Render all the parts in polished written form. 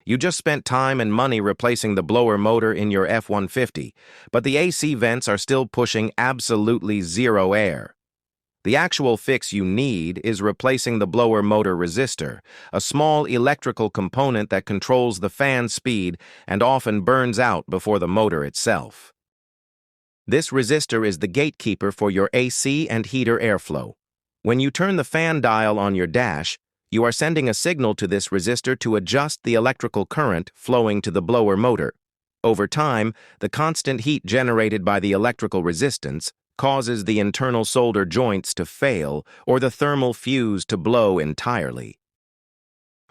You just spent time and money replacing the blower motor in your F-150, but the AC vents are still pushing absolutely zero air. The actual fix you need is replacing the blower motor resistor, a small electrical component that controls the fan speed and often burns out before the motor itself. This resistor is the gatekeeper for your AC and heater airflow. When you turn the fan dial on your dash, you are sending a signal to this resistor to adjust the electrical current flowing to the blower motor. Over time, the constant heat generated by the electrical resistance causes the internal solder joints to fail or the thermal fuse to blow entirely.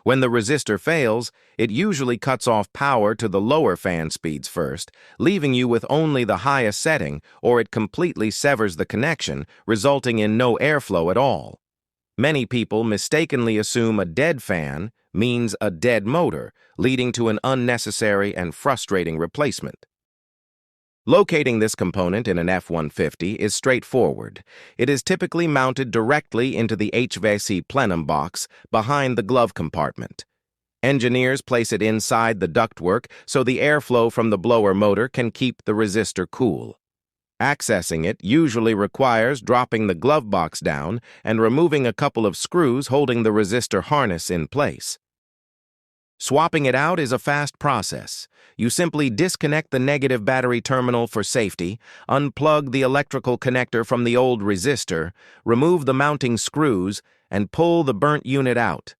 When the resistor fails, it usually cuts off power to the lower fan speeds first, leaving you with only the highest setting, or it completely severs the connection, resulting in no airflow at all. Many people mistakenly assume a dead fan means a dead motor, leading to an unnecessary and frustrating replacement. Locating this component in an F-150 is straightforward. It is typically mounted directly into the HVAC plenum box behind the glove compartment. Engineers place it inside the ductwork so the airflow from the blower motor can keep the resistor cool. Accessing it usually requires dropping the glove box down and removing a couple of screws holding the resistor harness in place. Swapping it out is a fast process. You simply disconnect the negative battery terminal for safety, unplug the electrical connector from the old resistor, remove the mounting screws, and pull the burnt unit out.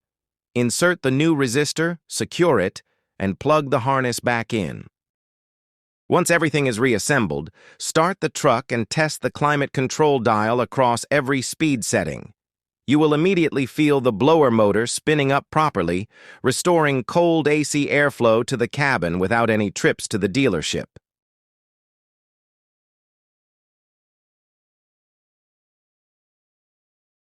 Insert the new resistor, secure it, and plug the harness back in. Once everything is reassembled, start the truck and test the climate control dial across every speed setting. You will immediately feel the blower motor spinning up properly, restoring cold AC airflow to the cabin without any trips to the dealership.